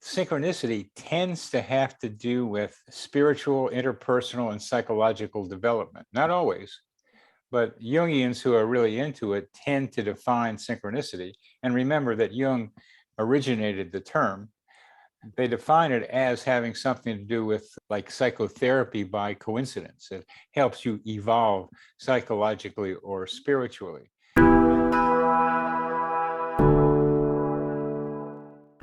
synchronicity tends to have to do with spiritual, interpersonal, and psychological development. Not always, but Jungians who are really into it tend to define synchronicity. And remember that Jung originated the term. They define it as having something to do with like psychotherapy by coincidence. It helps you evolve psychologically or spiritually.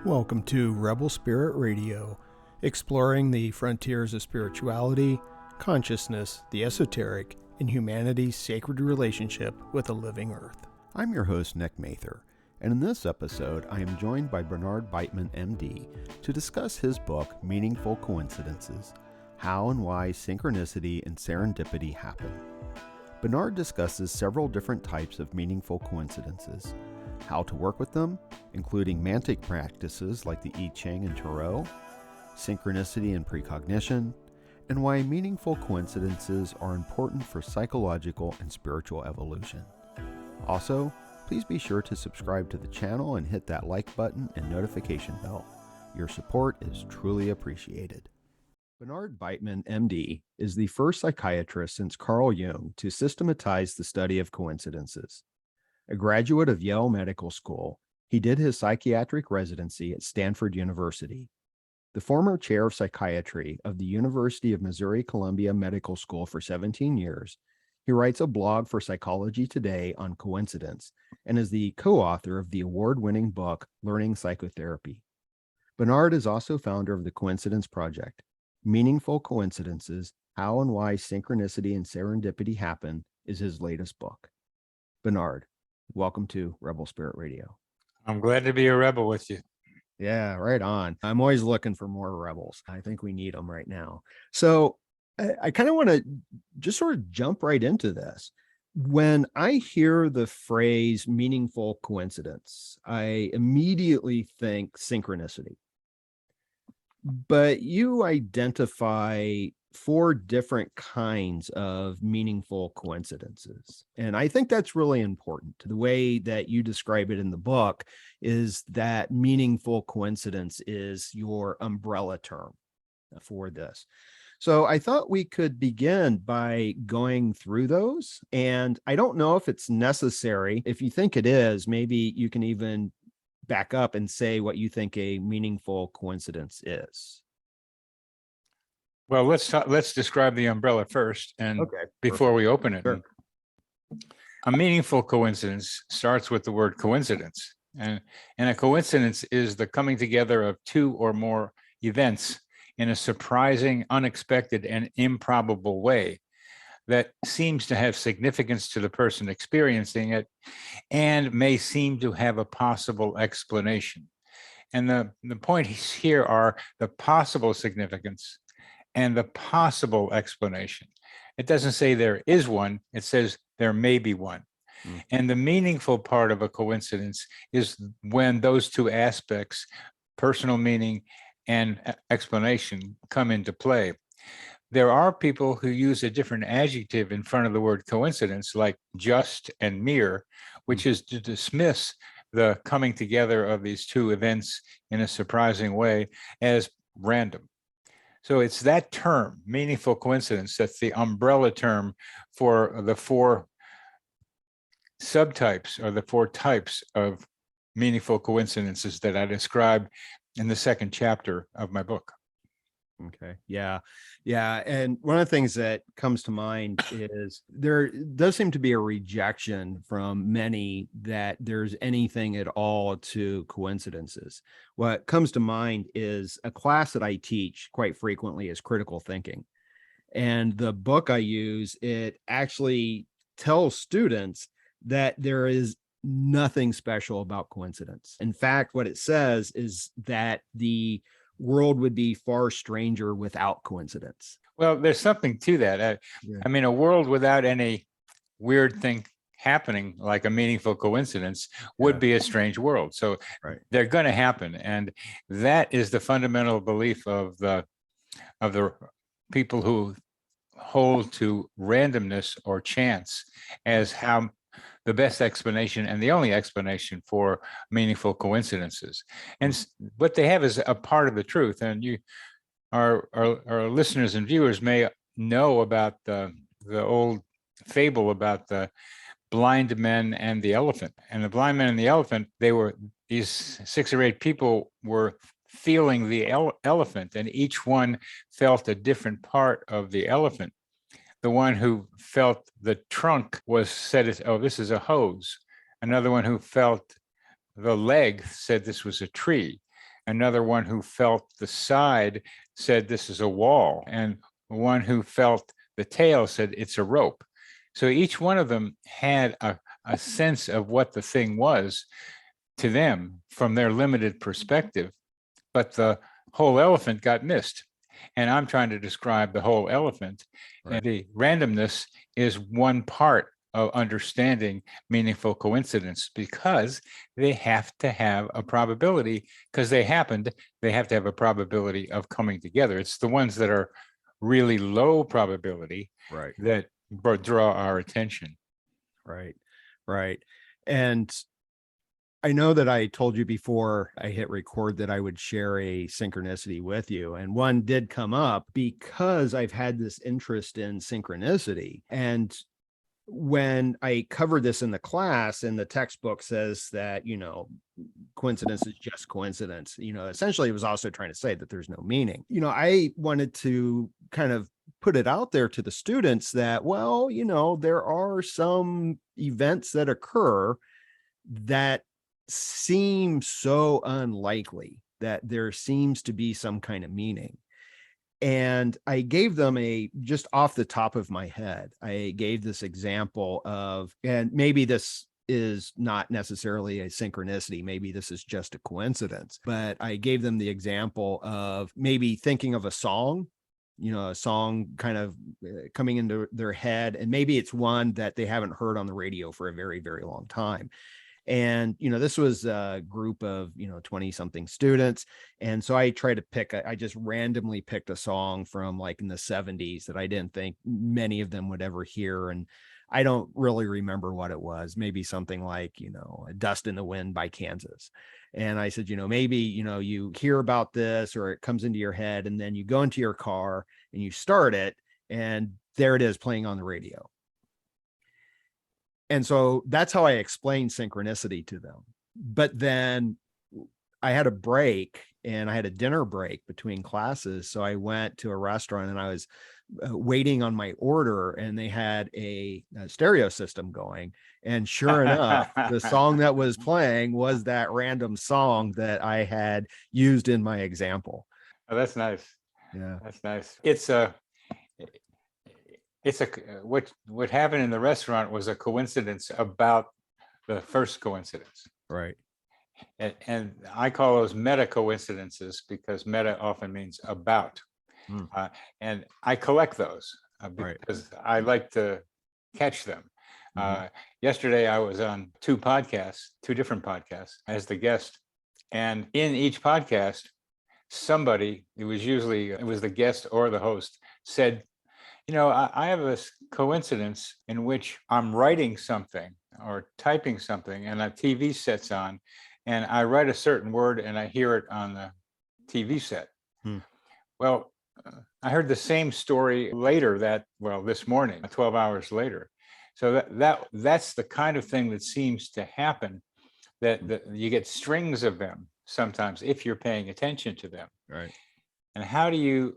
Welcome to Rebel Spirit Radio, exploring the frontiers of spirituality, consciousness, the esoteric, and humanity's sacred relationship with the living earth. I'm your host, Nick Mather, and in this episode, I am joined by Bernard Beitman M.D. to discuss his book, Meaningful Coincidences, How and Why Synchronicity and Serendipity Happen. Bernard discusses several different types of meaningful coincidences, how to work with them, including Mantic practices like the I-Ching and Tarot, synchronicity and precognition, and why meaningful coincidences are important for psychological and spiritual evolution. Also, please be sure to subscribe to the channel and hit that like button and notification bell. Your support is truly appreciated. Bernard Beitman, M.D., is the first psychiatrist since Carl Jung to systematize the study of coincidences. A graduate of Yale Medical School, he did his psychiatric residency at Stanford University. The former chair of psychiatry of the University of Missouri-Columbia Medical School for 17 years, he writes a blog for Psychology Today on coincidence and is the co-author of the award-winning book, Learning Psychotherapy. Bernard is also founder of the Coincidence Project. Meaningful Coincidences, How and Why Synchronicity and Serendipity Happen is his latest book. Bernard, welcome to Rebel Spirit Radio. I'm glad to be a rebel with you. Yeah, right on. I'm always looking for more rebels. I think we need them right now. So I kind of want to just sort of jump right into this. When I hear the phrase meaningful coincidence, I immediately think synchronicity. But you identify 4 different kinds of meaningful coincidences. And I think that's really important. The way that you describe it in the book is that meaningful coincidence is your umbrella term for this. So I thought we could begin by going through those. And I don't know if it's necessary. If you think it is, maybe you can even back up and say what you think a meaningful coincidence is. Well, let's describe the umbrella first, and before we open it. Sure. A meaningful coincidence starts with the word coincidence, and a coincidence is the coming together of 2 or more events in a surprising, unexpected, and improbable way that seems to have significance to the person experiencing it and may seem to have a possible explanation. And the points here are the possible significance and the possible explanation. It doesn't say there is one, it says there may be one. And the meaningful part of a coincidence is when those 2 aspects, personal meaning and explanation, come into play. There are people who use a different adjective in front of the word coincidence, like just and mere, which is to dismiss the coming together of these 2 events in a surprising way as random. So it's that term, meaningful coincidence, that's the umbrella term for the 4 subtypes or the 4 types of meaningful coincidences that I describe in the 2nd chapter of my book. Okay. Yeah. And one of the things that comes to mind is there does seem to be a rejection from many that there's anything at all to coincidences. What comes to mind is a class that I teach quite frequently is critical thinking. And the book I use, it actually tells students that there is nothing special about coincidence. In fact, what it says is that the world would be far stranger without coincidence. Well, there's something to that. I mean, a world without any weird thing happening, like a meaningful coincidence, would be a strange world. So they're going to happen. And that is the fundamental belief of the people who hold to randomness or chance as how the best explanation and the only explanation for meaningful coincidences. And what they have is a part of the truth. And our listeners and viewers may know about the old fable about the blind men and the elephant. And the blind men and the elephant, these 6 or 8 people were feeling the elephant, and each one felt a different part of the elephant. The one who felt the trunk said, "Oh, this is a hose." Another one who felt the leg said this was a tree. Another one who felt the side said this is a wall. And one who felt the tail said it's a rope. So each one of them had a sense of what the thing was to them from their limited perspective, but the whole elephant got missed. And I'm trying to describe the whole elephant. Right. And the randomness is one part of understanding meaningful coincidence, because they have to have a probability, because they have to have a probability of coming together. It's the ones that are really low probability, right, that draw our attention. Right. And I know that I told you before I hit record that I would share a synchronicity with you, and one did come up because I've had this interest in synchronicity. And when I covered this in the class, and the textbook says that, coincidence is just coincidence, essentially it was also trying to say that there's no meaning. I wanted to kind of put it out there to the students that, well, there are some events that occur that seem so unlikely that there seems to be some kind of meaning. And I gave them just off the top of my head, I gave this example of, and maybe this is not necessarily a synchronicity, maybe this is just a coincidence, but I gave them the example of maybe thinking of a song, a song kind of coming into their head, and maybe it's one that they haven't heard on the radio for a very, very long time. And, this was a group of, 20 something students. And so I tried to I just randomly picked a song from like in the 70s that I didn't think many of them would ever hear. And I don't really remember what it was, maybe something like, Dust in the Wind by Kansas. And I said, maybe, you hear about this or it comes into your head, and then you go into your car and you start it, and there it is playing on the radio. And so that's how I explained synchronicity to them. But then I had a break, and I had a dinner break between classes. So I went to a restaurant, and I was waiting on my order, and they had a stereo system going. And sure enough, the song that was playing was that random song that I had used in my example. Oh, that's nice. Yeah, that's nice. What happened in the restaurant was a coincidence about the first coincidence. Right. And I call those meta coincidences, because meta often means about. And I collect those because I like to catch them. Yesterday, I was on two different podcasts as the guest. And in each podcast, somebody, it was the guest or the host, said, I have a coincidence in which I'm writing something or typing something, and a TV set's on, and I write a certain word and I hear it on the TV set. Well, I heard the same story later this morning, 12 hours later. So that's the kind of thing that seems to happen, that you get strings of them sometimes if you're paying attention to them. Right. And how do you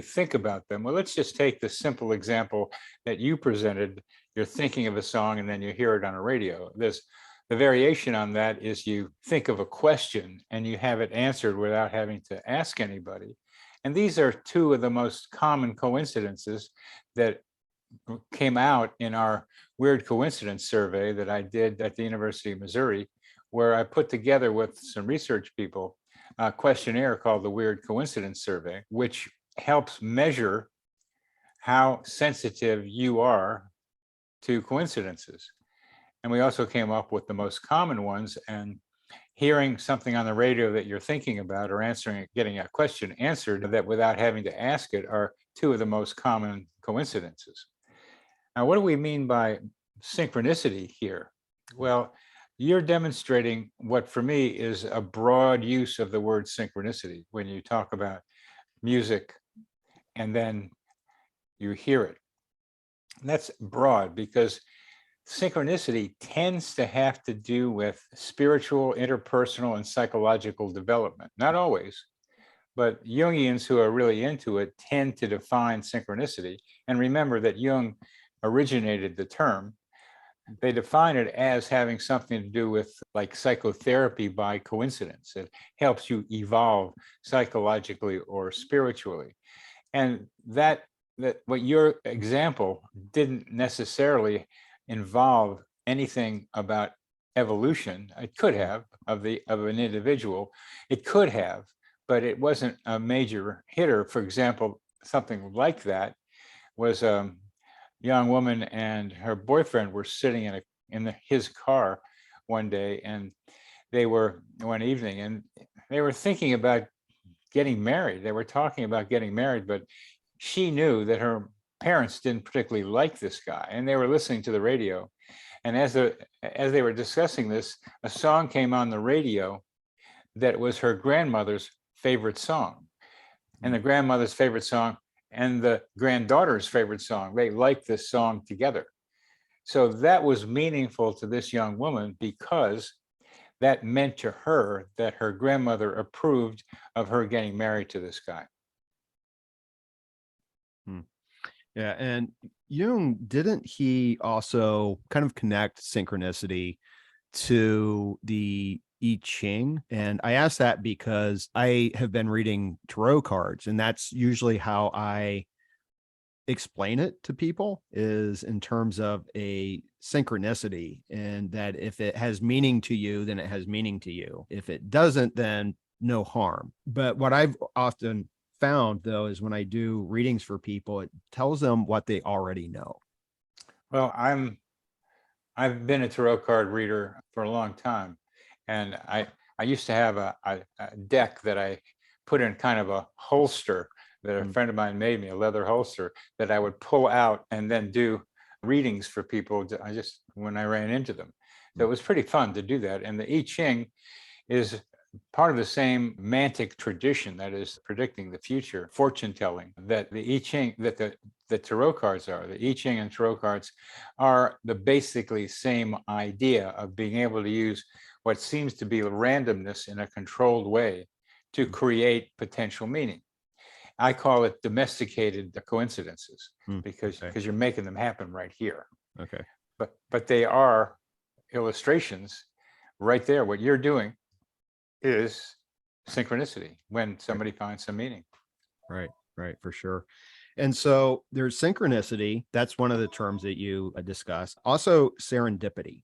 think about them? Well, let's just take the simple example that you presented. You're thinking of a song and then you hear it on a radio. The variation on that is you think of a question and you have it answered without having to ask anybody. And these are two of the most common coincidences that came out in our Weird Coincidence survey that I did at the University of Missouri, where I put together with some research people a questionnaire called the Weird Coincidence Survey, which helps measure how sensitive you are to coincidences. And we also came up with the most common ones, and hearing something on the radio that you're thinking about, or getting a question answered that without having to ask it, are two of the most common coincidences. Now, what do we mean by synchronicity here? Well, you're demonstrating what for me is a broad use of the word synchronicity when you talk about music and then you hear it. And that's broad because synchronicity tends to have to do with spiritual, interpersonal, and psychological development. Not always, but Jungians who are really into it tend to define synchronicity. And remember that Jung originated the term. They define it as having something to do with like psychotherapy by coincidence. It helps you evolve psychologically or spiritually. And that what your example didn't necessarily involve anything about evolution. It could have of an individual. It could have, but it wasn't a major hitter. For example, something like that was young woman and her boyfriend were sitting in his car one day, and one evening, and they were thinking about getting married. They were talking about getting married, but she knew that her parents didn't particularly like this guy, and they were listening to the radio. And as they were discussing this, a song came on the radio that was her grandmother's favorite song, and the grandmother's favorite song and the granddaughter's favorite song. They liked this song together. So that was meaningful to this young woman because that meant to her that her grandmother approved of her getting married to this guy. Yeah, and Jung, didn't he also kind of connect synchronicity to the I-Ching? And I ask that because I have been reading tarot cards, and that's usually how I explain it to people, is in terms of a synchronicity, and that if it has meaning to you, then it has meaning to you. If it doesn't, then no harm. But what I've often found, though, is when I do readings for people, it tells them what they already know. Well, I've been a tarot card reader for a long time, and I used to have a deck that I put in kind of a holster that a friend of mine made me, a leather holster that I would pull out and then do readings for people when I ran into them. So it was pretty fun to do that. And the I-Ching is part of the same Mantic tradition, that is predicting the future, fortune telling, that the I-Ching, that the tarot cards are. The I-Ching and tarot cards are the basically same idea of being able to use what seems to be randomness in a controlled way to create potential meaning. I call it domesticated coincidences because you're making them happen right here. Okay. But they are illustrations right there. What you're doing is synchronicity when somebody finds some meaning. Right, for sure. And so there's synchronicity. That's one of the terms that you discuss. Also serendipity.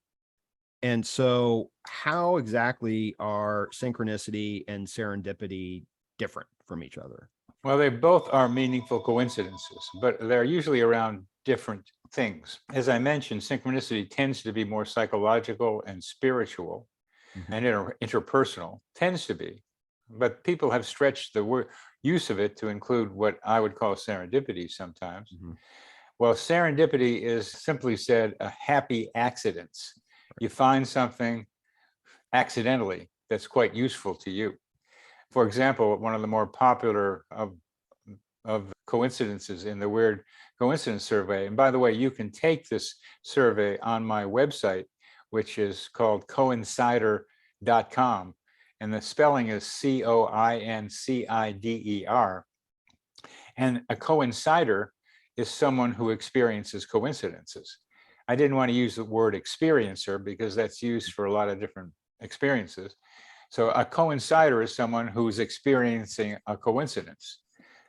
And so how exactly are synchronicity and serendipity different from each other? Well, they both are meaningful coincidences, but they're usually around different things. As I mentioned, synchronicity tends to be more psychological and spiritual, and interpersonal, tends to be. But people have stretched the use of it to include what I would call serendipity sometimes. Well, serendipity is, simply said, a happy accidents. You find something accidentally that's quite useful to you. For example, one of the more popular of coincidences in the Weird Coincidence Survey, and by the way, you can take this survey on my website, which is called coincider.com, and the spelling is COINCIDER. And a coincider is someone who experiences coincidences. I didn't want to use the word experiencer because that's used for a lot of different experiences. So a coincider is someone who's experiencing a coincidence.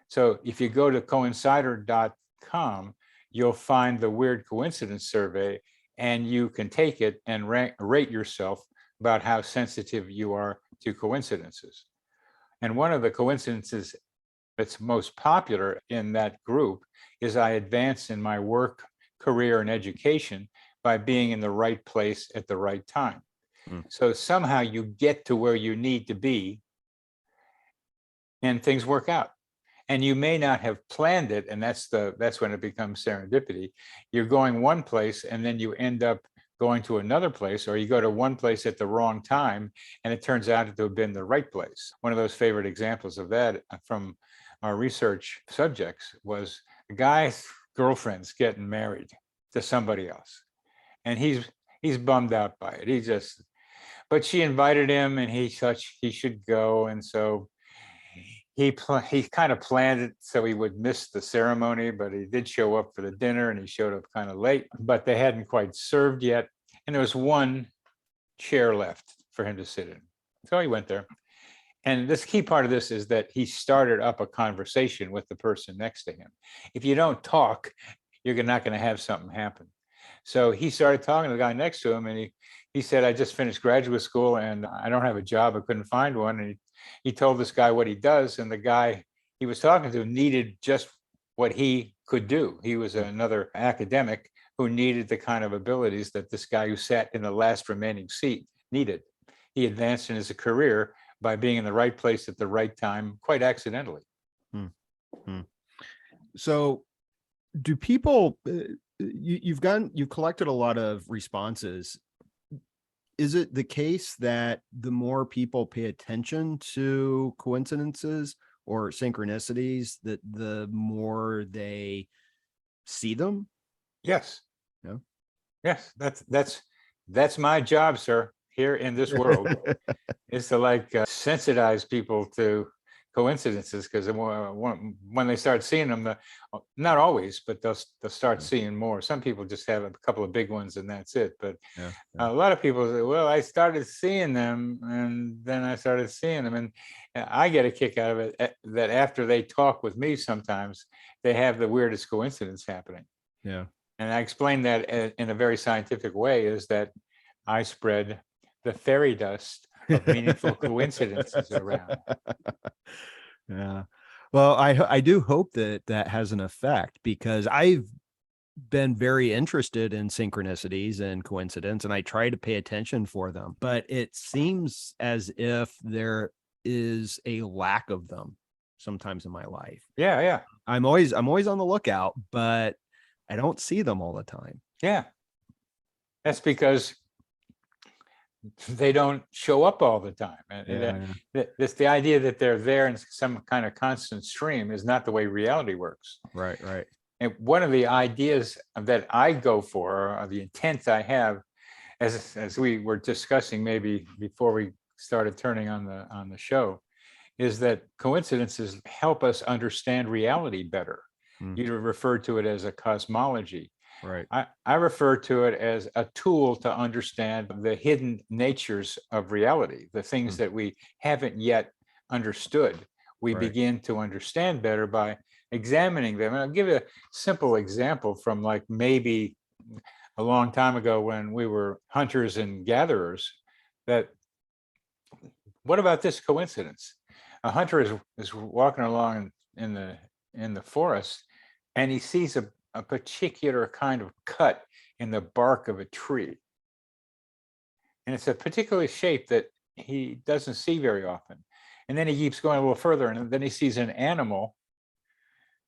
So if you go to coincider.com, you'll find the Weird Coincidence Survey, and you can take it and rate yourself about how sensitive you are to coincidences. And one of the coincidences that's most popular in that group is I advance in my work, career, and education by being in the right place at the right time. So somehow you get to where you need to be and things work out. and you may not have planned it, and that's when it becomes serendipity. You're going one place and then you end up going to another place, or you go to one place at the wrong time and it turns out to have been the right place. One of those favorite examples of that from our research subjects was a guy's girlfriend's getting married to somebody else, and he's bummed out by it. But she invited him and he thought he should go, and so he kind of planned it so he would miss the ceremony, but he did show up for the dinner, and he showed up kind of late, but they hadn't quite served yet, and there was one chair left for him to sit in. So he went there. And this key part of this is that he started up a conversation with the person next to him. If you don't talk, you're not going to have something happen. So he started talking to the guy next to him, and he said, I just finished graduate school and I don't have a job. I couldn't find one. And he told this guy what he does, and the guy he was talking to needed just what he could do. He was another academic who needed the kind of abilities that this guy who sat in the last remaining seat needed. He advanced in his career by being in the right place at the right time, quite accidentally. So do people, you've collected a lot of responses. Is it the case that the more people pay attention to coincidences or synchronicities, that the more they see them? Yes. Yeah. Yes, that's my job, sir, here in this world, is to sensitize people to coincidences, because when they start seeing them, not always, but they'll start seeing more. Some people just have a couple of big ones and that's it. But a lot of people say, well, I started seeing them and then I started seeing them. And I get a kick out of it that after they talk with me, sometimes they have the weirdest coincidence happening. Yeah. And I explain that in a very scientific way, is that I spread the fairy dust of meaningful coincidences around. Yeah. Well, I do hope that has an effect, because I've been very interested in synchronicities and coincidence, and I try to pay attention for them, but it seems as if there is a lack of them sometimes in my life. Yeah. I'm always on the lookout, but I don't see them all the time. Yeah. That's because they don't show up all the time. And the idea that they're there in some kind of constant stream is not the way reality works. Right. And one of the ideas that I go for, or the intent I have, as we were discussing maybe before we started turning on the show, is that coincidences help us understand reality better. You referred to it as a cosmology. Right. I refer to it as a tool to understand the hidden natures of reality, the things that we haven't yet understood. We begin to understand better by examining them. And I'll give you a simple example from maybe a long time ago when we were hunters and gatherers. That what about this coincidence? A hunter is walking along in the forest, and he sees a particular kind of cut in the bark of a tree. And it's a particular shape that he doesn't see very often. And then he keeps going a little further, and then he sees an animal,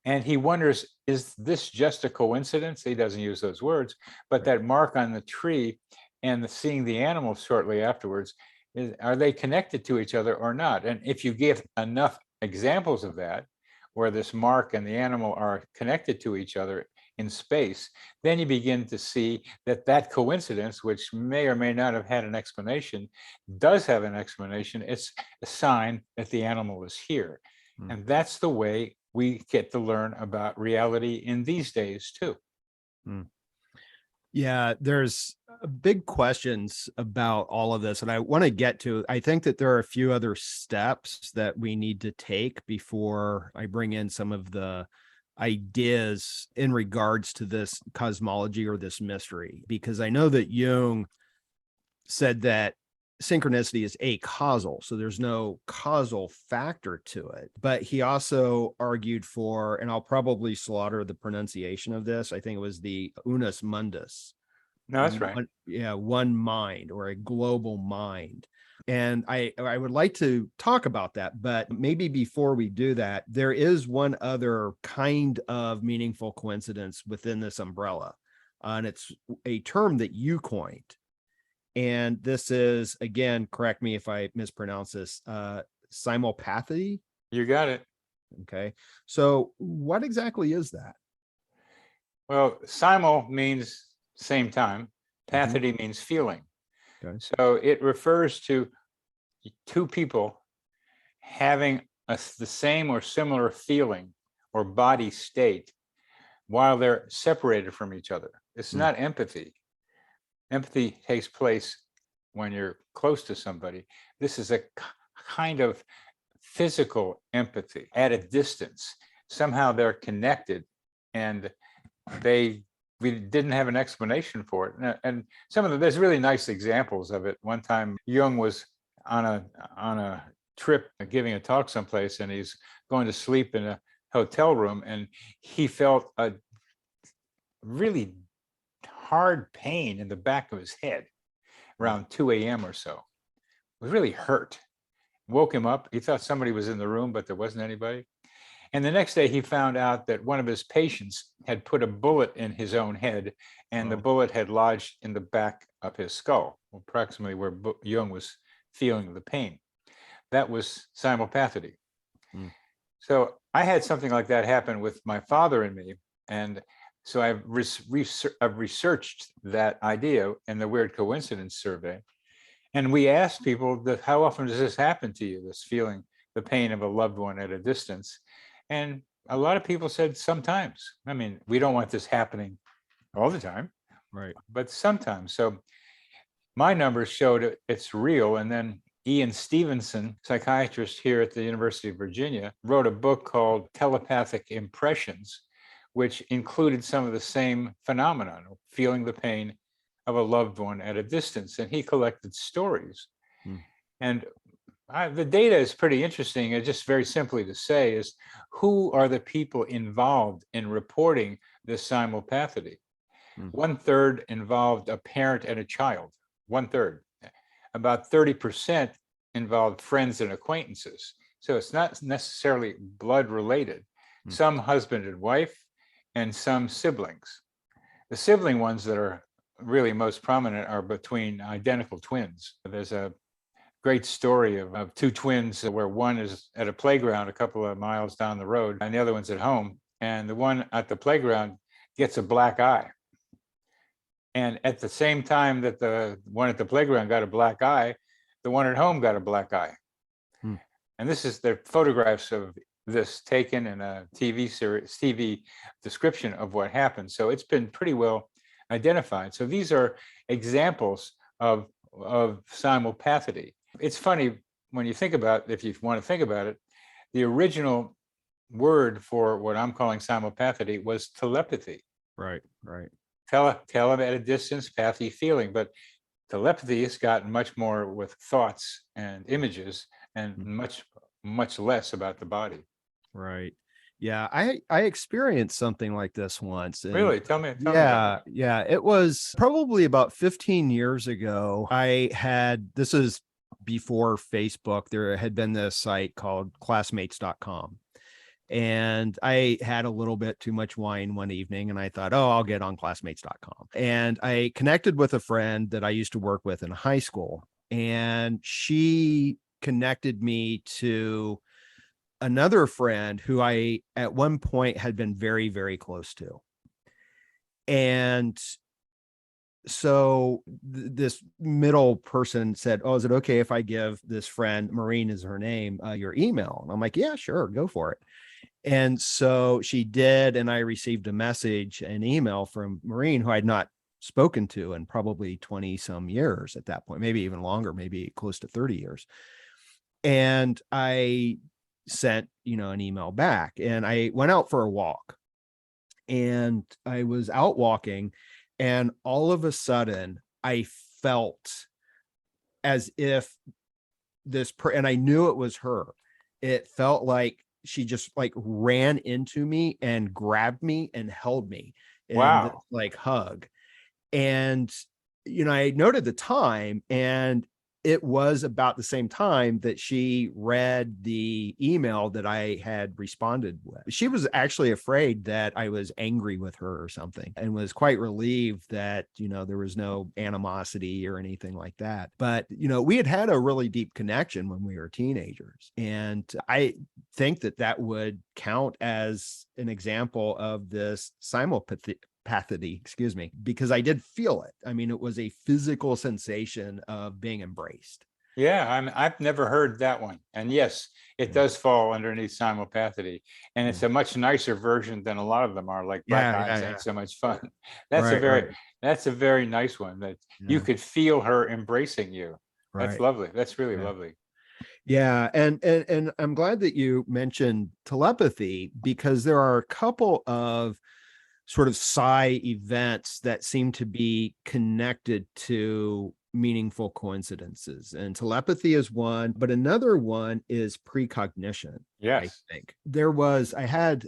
and he wonders, is this just a coincidence? He doesn't use those words, but that mark on the tree and seeing the animal shortly afterwards, are they connected to each other or not? And if you give enough examples of that, where this mark and the animal are connected to each other in space, then you begin to see that coincidence, which may or may not have had an explanation, does have an explanation. It's a sign that the animal is here. And that's the way we get to learn about reality in these days too. Yeah, there's big questions about all of this, and I want to get to, I think that there are a few other steps that we need to take before I bring in some of the ideas in regards to this cosmology or this mystery, because I know that Jung said that synchronicity is acausal, so there's no causal factor to it. But he also argued for, and I'll probably slaughter the pronunciation of this, I think it was the unus mundus. No, that's right. One mind, or a global mind. And I would like to talk about that, but maybe before we do that, there is one other kind of meaningful coincidence within this umbrella. And it's a term that you coined. And this is, again, correct me if I mispronounce this, Simopathity. You got it. Okay. So what exactly is that? Well, simo means same time. Pathity means feeling. Okay. So it refers to two people having the same or similar feeling or body state while they're separated from each other. It's not empathy. Empathy takes place when you're close to somebody. This is a kind of physical empathy at a distance. Somehow they're connected, and we didn't have an explanation for it. And there's really nice examples of it. One time Jung was on a trip giving a talk someplace, and he's going to sleep in a hotel room, and he felt a really hard pain in the back of his head around 2 a.m. or so. It was really hurt. Woke him up. He thought somebody was in the room, but there wasn't anybody. And the next day he found out that one of his patients had put a bullet in his own head, and the bullet had lodged in the back of his skull, approximately where Jung was feeling the pain. That was simopathity. So I had something like that happen with my father and me. And so I've researched that idea in the Weird Coincidence Survey. And we asked people, how often does this happen to you, this feeling the pain of a loved one at a distance? And a lot of people said sometimes. I mean, we don't want this happening all the time, right? But sometimes. So my numbers showed it's real. And then Ian Stevenson, psychiatrist here at the University of Virginia, wrote a book called Telepathic Impressions, which included some of the same phenomenon, feeling the pain of a loved one at a distance. And he collected stories. And the data is pretty interesting. And just very simply to say is, who are the people involved in reporting this simopathity? 1/3 involved a parent and a child, 1/3. About 30% involved friends and acquaintances. So it's not necessarily blood related. Some husband and wife, and some siblings. The sibling ones that are really most prominent are between identical twins. There's a great story of two twins where one is at a playground a couple of miles down the road and the other one's at home. And the one at the playground gets a black eye. And at the same time that the one at the playground got a black eye, the one at home got a black eye. And this is the photographs of this taken in a TV description of what happened. So it's been pretty well identified. So these are examples of simopathity. It's funny when you think about, if you want to think about it, the original word for what I'm calling simopathity was telepathy. Right. Tele at a distance, pathy, feeling, but telepathy has gotten much more with thoughts and images and much less about the body. Right. Yeah. I experienced something like this once. Really? Tell me. Yeah. It was probably about 15 years ago. This is before Facebook. There had been this site called classmates.com. And I had a little bit too much wine one evening, and I thought, I'll get on classmates.com. And I connected with a friend that I used to work with in high school, and she connected me to another friend who I at one point had been very, very close to. And so this middle person said, is it okay if I give this friend, Maureen is her name, your email? And I'm like, yeah, sure, go for it. And so she did, and I received an email from Maureen, who I'd not spoken to in probably 20 some years at that point, maybe even longer, maybe close to 30 years. And I sent, an email back, and I went out for a walk, and I was out walking, and all of a sudden I felt as if and I knew it was her. It felt like she just ran into me and grabbed me and held me in this hug. And, I noted the time, and it was about the same time that she read the email that I had responded with. She was actually afraid that I was angry with her or something, and was quite relieved that, there was no animosity or anything like that. But, we had a really deep connection when we were teenagers. And I think that would count as an example of this Simopathity, because I did feel it. I mean, it was a physical sensation of being embraced. Yeah, I've never heard that one. And yes, it does fall underneath Simopathity. And it's a much nicer version than a lot of them are, like Black Eyes Ain't So Much Fun. That's a very nice one, that you could feel her embracing you. That's lovely. That's really lovely. Yeah. And I'm glad that you mentioned telepathy, because there are a couple of sort of psi events that seem to be connected to meaningful coincidences. And telepathy is one, but another one is precognition. Yes. I think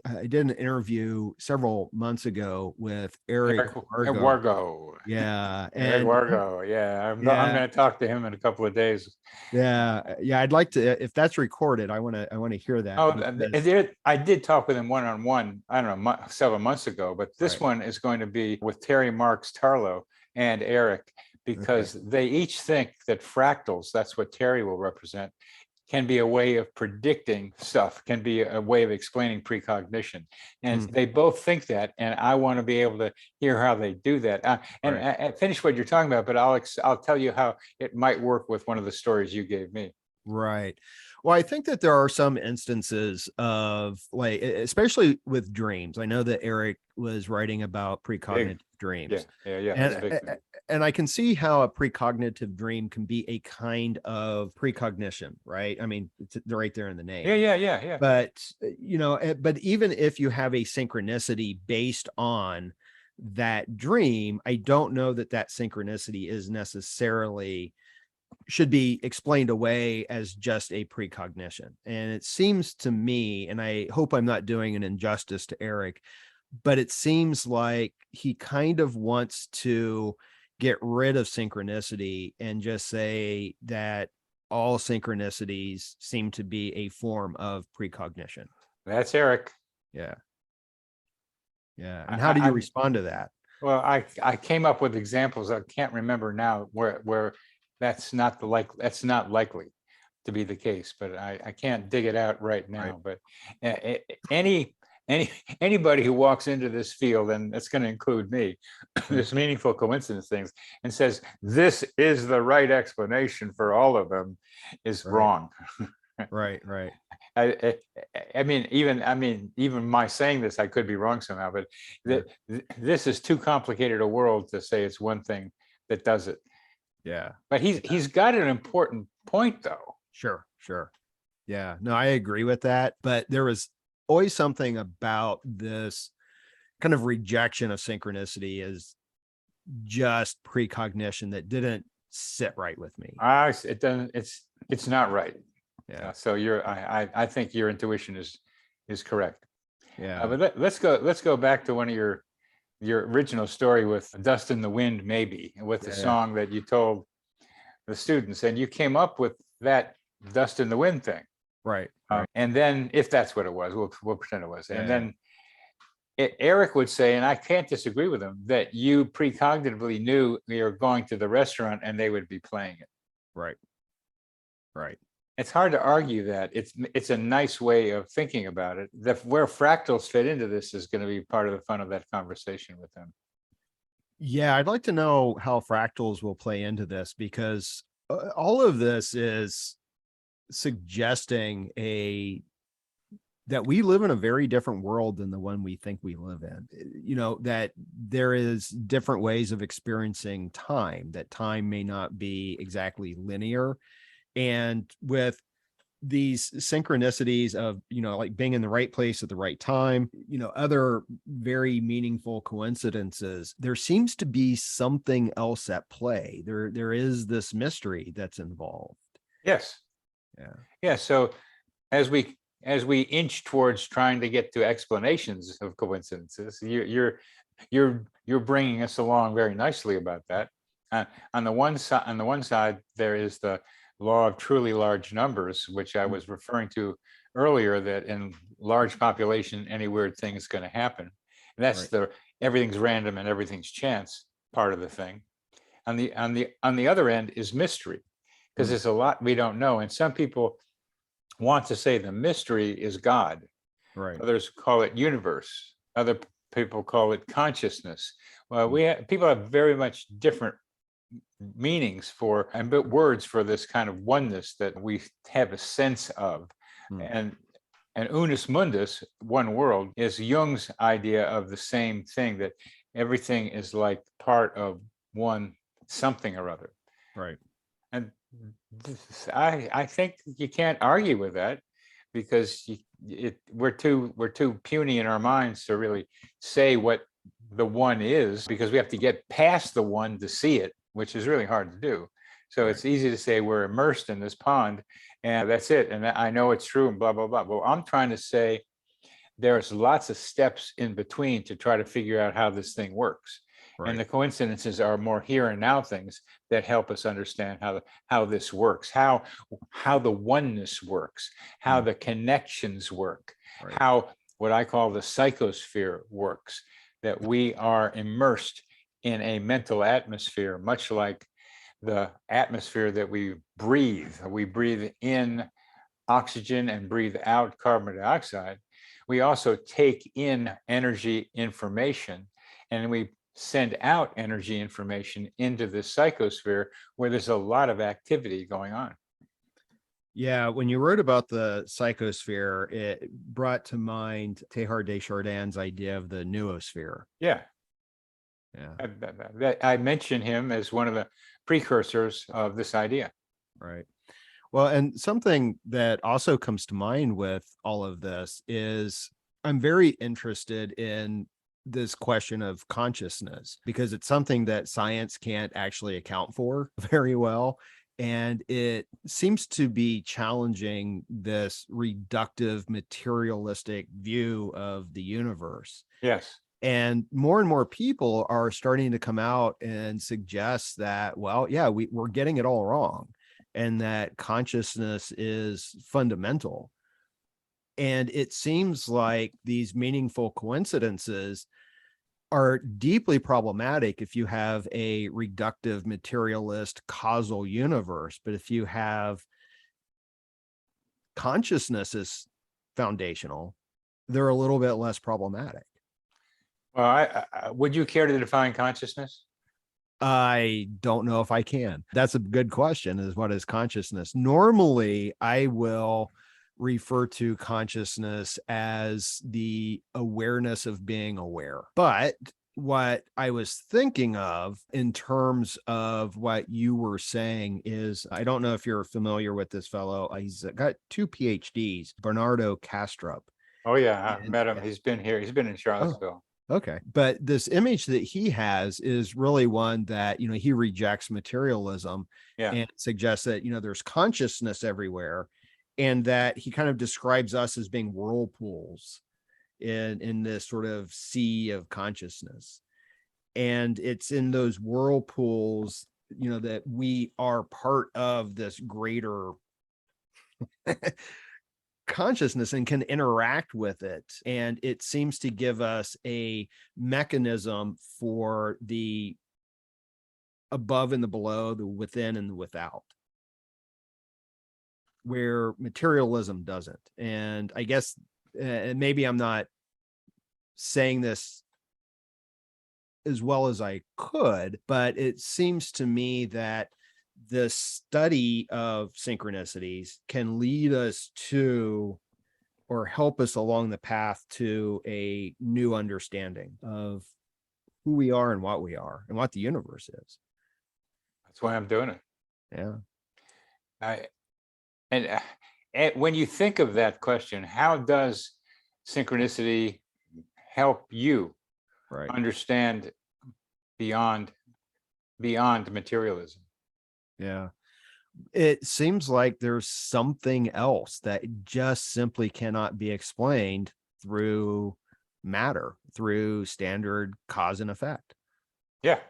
I did an interview several months ago with Eric Wargo. Yeah. Eric Wargo. Yeah. I'm going to talk to him in a couple of days. Yeah. I'd like to, if that's recorded, I want to hear that. Oh, I did talk with him one-on-one, I don't know, several months ago, but this one is going to be with Terry Marks Tarlow and Eric, because they each think that fractals, that's what Terry will represent, can be a way of predicting stuff, can be a way of explaining precognition. And they both think that, and I want to be able to hear how they do that. I finish what you're talking about, but I'll tell you how it might work with one of the stories you gave me. Right. Well, I think that there are some instances of, like, especially with dreams. I know that Eric was writing about precognitive dreams. Yeah. And I can see how a precognitive dream can be a kind of precognition, right? I mean, they're right there in the name. Yeah. But, but even if you have a synchronicity based on that dream, I don't know that synchronicity is necessarily should be explained away as just a precognition. And it seems to me, and I hope I'm not doing an injustice to Eric, but it seems like he kind of wants to get rid of synchronicity and just say that all synchronicities seem to be a form of precognition. That's Eric. Yeah. And how do you respond to that? Well, I came up with examples. I can't remember now where that's not likely to be the case, but I can't dig it out right now. But anybody who walks into this field, and it's going to include me, this meaningful coincidence things, and says this is the right explanation for all of them, is wrong. Right. I mean, even my saying this, I could be wrong somehow, but this is too complicated a world to say it's one thing that does it. Yeah. But he's got an important point, though. Sure. Yeah. No, I agree with that. But there was always something about this kind of rejection of synchronicity as just precognition that didn't sit right with me. It doesn't. It's not right. Yeah. So I think your intuition is correct. Yeah. But let's go back to one of your original story with Dust in the Wind, maybe, with the song that you told the students, and you came up with that Dust in the Wind thing. Right. And then, if that's what it was, we'll pretend it was. And then Eric would say, and I can't disagree with him, that you precognitively knew you were going to the restaurant and they would be playing it. Right. It's hard to argue that. It's a nice way of thinking about it. Where fractals fit into this is going to be part of the fun of that conversation with them. Yeah, I'd like to know how fractals will play into this, because all of this is suggesting that we live in a very different world than the one we think we live in. That there is different ways of experiencing time, that time may not be exactly linear. And with these synchronicities of, like being in the right place at the right time, other very meaningful coincidences, there seems to be something else at play. There is this mystery that's involved. Yes. Yeah. So as we inch towards trying to get to explanations of coincidences, you're bringing us along very nicely about that. On the one side, there is the law of truly large numbers, which I was referring to earlier, that in large population, any weird thing is going to happen. And that's everything's random and everything's chance part of the thing. On the other end is mystery, because there's a lot we don't know. And some people want to say the mystery is God. Right. Others call it universe. Other people call it consciousness. Well, people have very much different meanings for and words for this kind of oneness that we have a sense of. And unus mundus, one world, is Jung's idea of the same thing, that everything is like part of one something or other. Right. And I think you can't argue with that, because we're too puny in our minds to really say what the one is, because we have to get past the one to see it, which is really hard to do. So it's easy to say we're immersed in this pond and that's it. And I know it's true and blah, blah, blah. Well, I'm trying to say there's lots of steps in between to try to figure out how this thing works. Right. And the coincidences are more here and now things that help us understand how this works, how the oneness works, how the connections work, how what I call the psychosphere works, that we are immersed in a mental atmosphere, much like the atmosphere that we breathe. We breathe in oxygen and breathe out carbon dioxide. We also take in energy information, and we send out energy information into the psychosphere, where there's a lot of activity going on. Yeah, when you wrote about the psychosphere, it brought to mind Teilhard de Chardin's idea of the noosphere. Yeah. I mentioned him as one of the precursors of this idea. Right. Well, and something that also comes to mind with all of this is I'm very interested in this question of consciousness, because it's something that science can't actually account for very well. And it seems to be challenging this reductive, materialistic view of the universe. Yes. And more people are starting to come out and suggest that, well, yeah, we're getting it all wrong, and that consciousness is fundamental. And it seems like these meaningful coincidences are deeply problematic if you have a reductive, materialist, causal universe. But if you have consciousness as foundational, they're a little bit less problematic. Well, would you care to define consciousness? I don't know if I can. That's a good question, is what is consciousness? Normally, I will refer to consciousness as the awareness of being aware. But what I was thinking of in terms of what you were saying is, I don't know if you're familiar with this fellow. He's got 2 PhDs, Bernardo Kastrup. Oh, yeah. I met him. He's been here. He's been in Charlottesville. Okay. But this image that he has is really one that, he rejects materialism and suggests that, there's consciousness everywhere, and that he kind of describes us as being whirlpools in this sort of sea of consciousness. And it's in those whirlpools, that we are part of this greater consciousness and can interact with it. And it seems to give us a mechanism for the above and the below, the within and the without, where materialism doesn't. And I guess maybe I'm not saying this as well as I could, but it seems to me that the study of synchronicities can lead us to, or help us along the path to, a new understanding of who we are and what we are and what the universe is. That's why I'm doing it. Yeah. And when you think of that question, how does synchronicity help you understand beyond materialism? Yeah. It seems like there's something else that just simply cannot be explained through matter, through standard cause and effect. Yeah.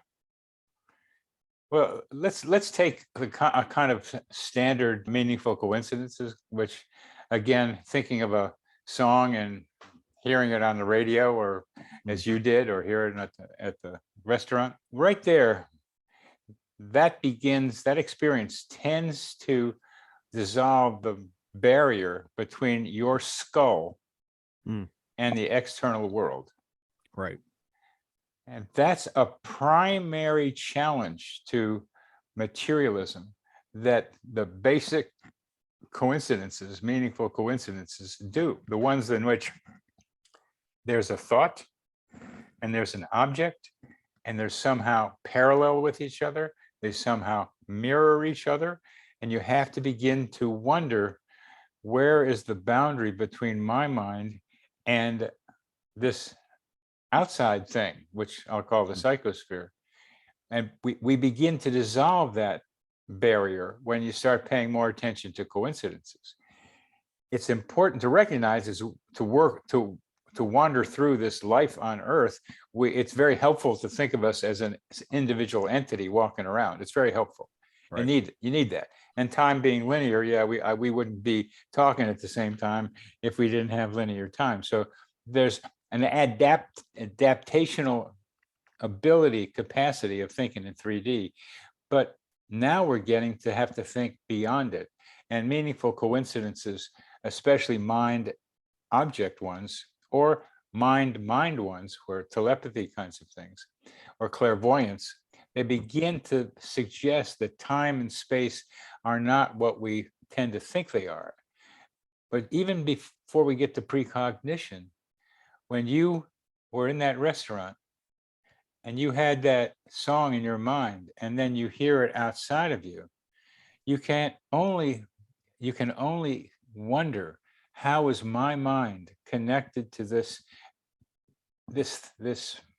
Well, let's take a kind of standard meaningful coincidences, which, again, thinking of a song and hearing it on the radio, or as you did, or hearing it at the restaurant, right there, that experience tends to dissolve the barrier between your skull and the external world. Right. And that's a primary challenge to materialism, that the basic coincidences, meaningful coincidences, do. The ones in which there's a thought and there's an object and they're somehow parallel with each other, they somehow mirror each other, and you have to begin to wonder, where is the boundary between my mind and this outside thing, which I'll call the psychosphere? And we begin to dissolve that barrier when you start paying more attention to coincidences. It's important to recognize, is to wander through this life on Earth. It's very helpful to think of us as an individual entity walking around. It's very helpful. Right. You need that. And time being linear, yeah, we wouldn't be talking at the same time if we didn't have linear time. So there's an adaptational capacity of thinking in 3D, but now we're getting to have to think beyond it. And meaningful coincidences, especially mind object ones, or mind ones, where telepathy kinds of things, or clairvoyance, they begin to suggest that time and space are not what we tend to think they are. But even before we get to precognition, when you were in that restaurant and you had that song in your mind, and then you hear it outside of you, you can only wonder, how is my mind connected to this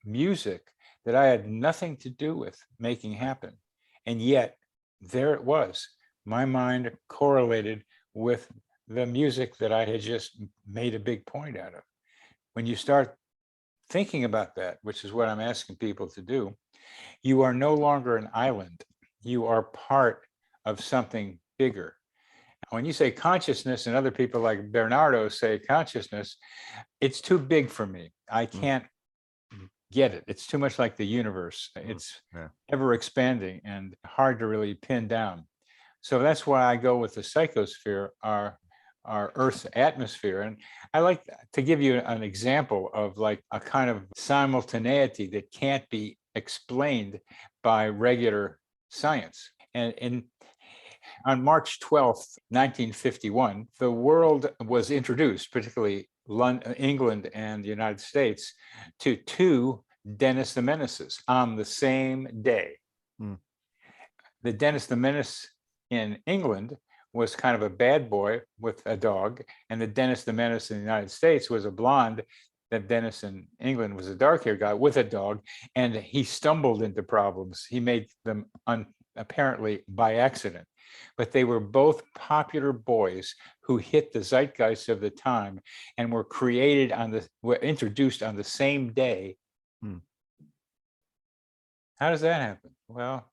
music that I had nothing to do with making happen? And yet there it was, my mind correlated with the music that I had just made a big point out of. When you start thinking about that, which is what I'm asking people to do, you are no longer an island. You are part of something bigger. When you say consciousness, and other people like Bernardo say consciousness, it's too big for me. I can't get it. It's too much like the universe. It's ever expanding and hard to really pin down. So that's why I go with the psychosphere, our Earth's atmosphere. And I like to give you an example of like a kind of simultaneity that can't be explained by regular science. And on March 12th, 1951, the world was introduced, particularly England and the United States, to two Dennis the Menaces on the same day. The Dennis the Menace in England was kind of a bad boy with a dog, and the Dennis the Menace in the United States was a blonde. That Dennis in England was a dark-haired guy with a dog, and he stumbled into problems. He made them apparently by accident, but they were both popular boys who hit the zeitgeist of the time and were introduced on the same day. How does that happen? Well,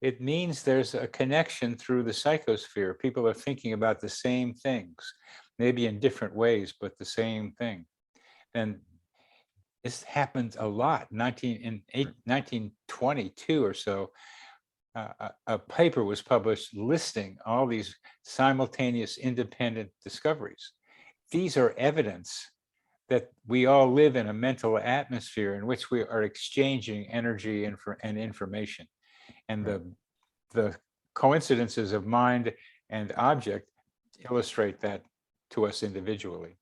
it means there's a connection through the psychosphere. People are thinking about the same things, maybe in different ways, but the same thing. And this happened a lot. In 1922 or so, a paper was published listing all these simultaneous independent discoveries. These are evidence that we all live in a mental atmosphere in which we are exchanging energy and information. And the coincidences of mind and object illustrate that to us individually.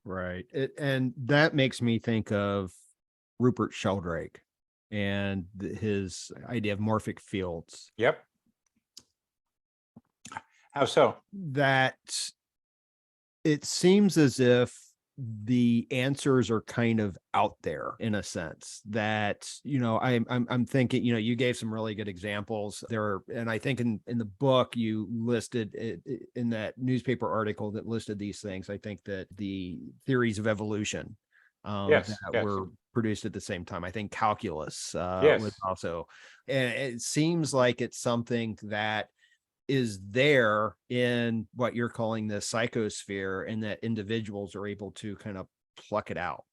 Right. And that makes me think of Rupert Sheldrake and his idea of morphic fields. Yep. How so? That it seems as if the answers are kind of out there in a sense that, I'm thinking, you gave some really good examples there. And I think in the book you listed in that newspaper article that listed these things, I think that the theories of evolution Yes, that yes. were produced at the same time. I think calculus Yes. was also, and it seems like it's something that is there in what you're calling the psychosphere, and that individuals are able to kind of pluck it out.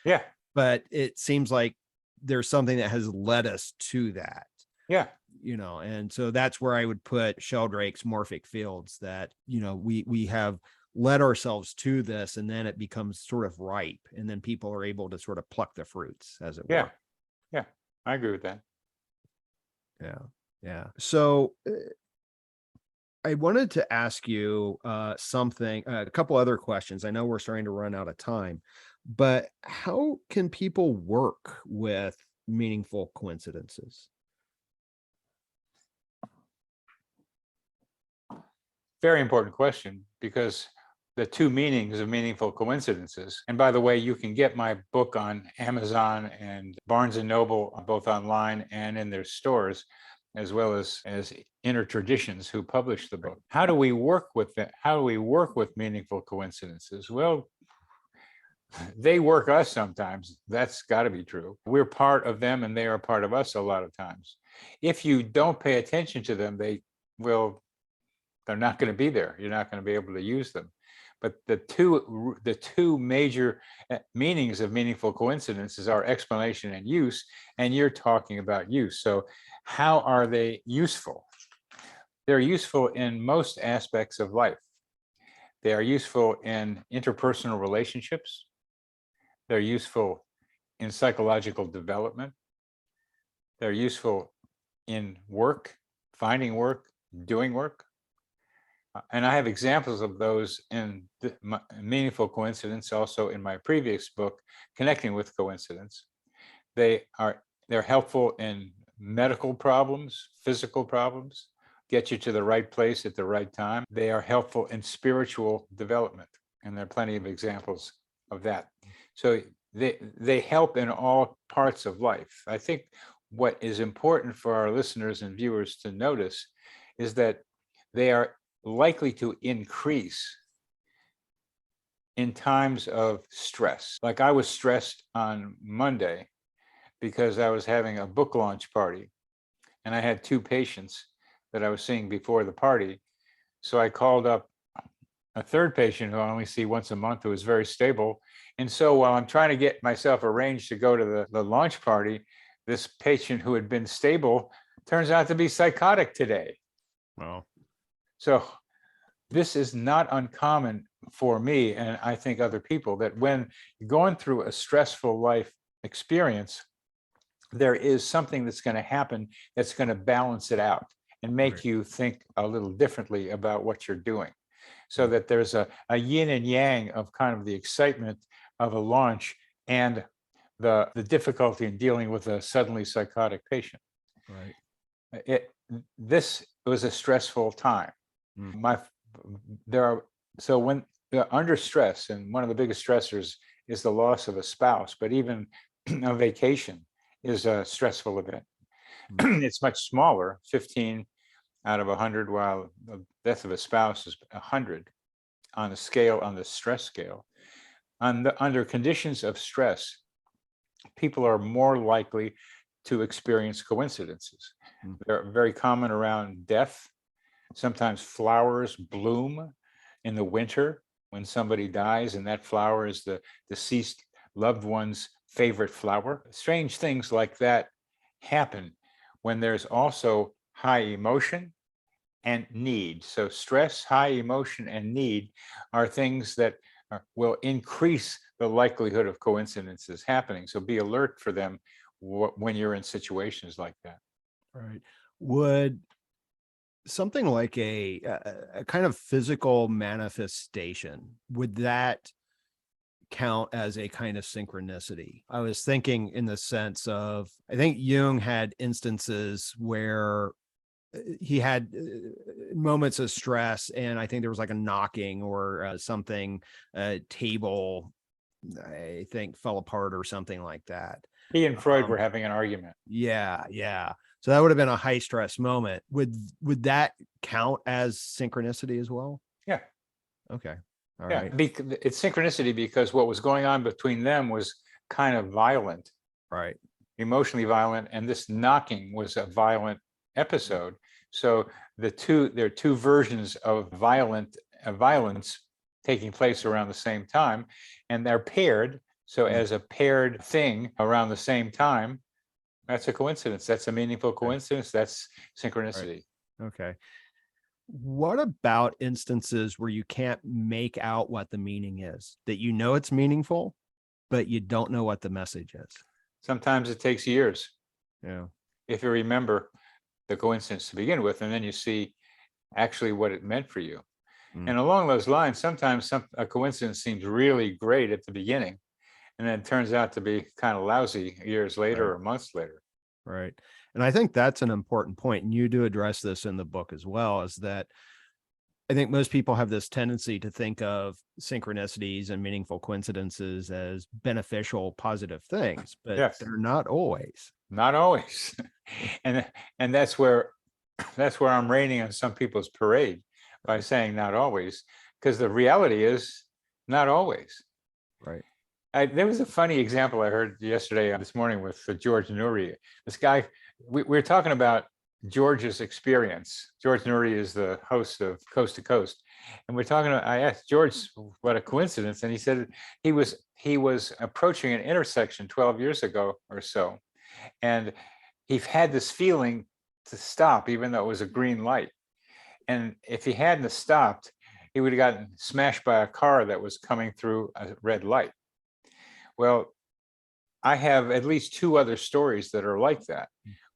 Yeah. But it seems like there's something that has led us to that. Yeah. And so that's where I would put Sheldrake's morphic fields, that, we have led ourselves to this, and then it becomes sort of ripe, and then people are able to sort of pluck the fruits, as it Yeah. were. Yeah. I agree with that. Yeah. Yeah. So I wanted to ask you something, a couple other questions. I know we're starting to run out of time, but how can people work with meaningful coincidences? Very important question, because the two meanings of meaningful coincidences, and by the way, you can get my book on Amazon and Barnes and Noble, both online and in their stores, as well as Inner Traditions, who published the book. How do we work with that? How do we work with meaningful coincidences? Well, they work us sometimes. That's got to be true. We're part of them, and they are part of us a lot of times. If you don't pay attention to them, they're not going to be there. You're not going to be able to use them. But the two major meanings of meaningful coincidences are explanation and use, and you're talking about use. So how are they useful? They're useful in most aspects of life. They are useful in interpersonal relationships. They're useful in psychological development. They're useful in work, finding work, doing work. And I have examples of those in Meaningful Coincidence, also in my previous book, Connecting with Coincidence. They're helpful in medical problems, physical problems, get you to the right place at the right time. They are helpful in spiritual development, and there are plenty of examples of that. So they help in all parts of life. I think what is important for our listeners and viewers to notice is that they are likely to increase in times of stress. Like I was stressed on Monday because I was having a book launch party, and I had 2 patients that I was seeing before the party. So I called up a third patient who I only see once a month, who is very stable. And so while I'm trying to get myself arranged to go to the launch party, this patient who had been stable turns out to be psychotic today. Wow. So this is not uncommon for me, and I think other people, that when you're going through a stressful life experience, there is something that's going to happen that's going to balance it out and make you think a little differently about what you're doing. So that there's a yin and yang of kind of the excitement of a launch and the difficulty in dealing with a suddenly psychotic patient. Right. This was a stressful time. So when they're under stress, and one of the biggest stressors is the loss of a spouse, but even a vacation is a stressful event. It's much smaller, 15 out of 100, while the death of a spouse is 100 on the scale, on the stress scale. Under conditions of stress, people are more likely to experience coincidences. They're very common around death. Sometimes flowers bloom in the winter when somebody dies, and that flower is the deceased loved one's favorite flower. Strange things like that happen when there's also high emotion and need. So stress, high emotion, and need are things that will increase the likelihood of coincidences happening. So be alert for them when you're in situations like that. Right. Would something like a kind of physical manifestation, would that count as a kind of synchronicity? I was thinking in the sense of, I think Jung had instances where he had moments of stress, and I think there was like a knocking or something, table, I think, fell apart or something like that. He and Freud were having an argument. Yeah. So that would have been a high stress moment. Would that count as synchronicity as well? Yeah. Okay. All Yeah, right. it's synchronicity because what was going on between them was kind of violent, Right. emotionally violent, and this knocking was a violent episode. So there are two versions of violence taking place around the same time, and they're paired. So as a paired thing around the same time, that's a coincidence. That's a meaningful coincidence. That's synchronicity. Right. Okay. What about instances where you can't make out what the meaning is, that you know it's meaningful, but you don't know what the message is? Sometimes it takes years. Yeah. If you remember the coincidence to begin with, and then you see actually what it meant for you. And along those lines, sometimes a coincidence seems really great at the beginning, and then it turns out to be kind of lousy years later or months later. Right. And I think that's an important point. And you do address this in the book as well, is that I think most people have this tendency to think of synchronicities and meaningful coincidences as beneficial, positive things, but they're not always. Not always. and that's where I'm raining on some people's parade by saying not always, because the reality is not always. Right. There was a funny example I heard yesterday, this morning with George Nuri. This guy, we were talking about George's experience. George Nuri is the host of Coast to Coast. And I asked George what a coincidence. And he said he was approaching an intersection 12 years ago or so. And he had this feeling to stop, even though it was a green light. And if he hadn't have stopped, he would have gotten smashed by a car that was coming through a red light. Well, I have at least two other stories that are like that,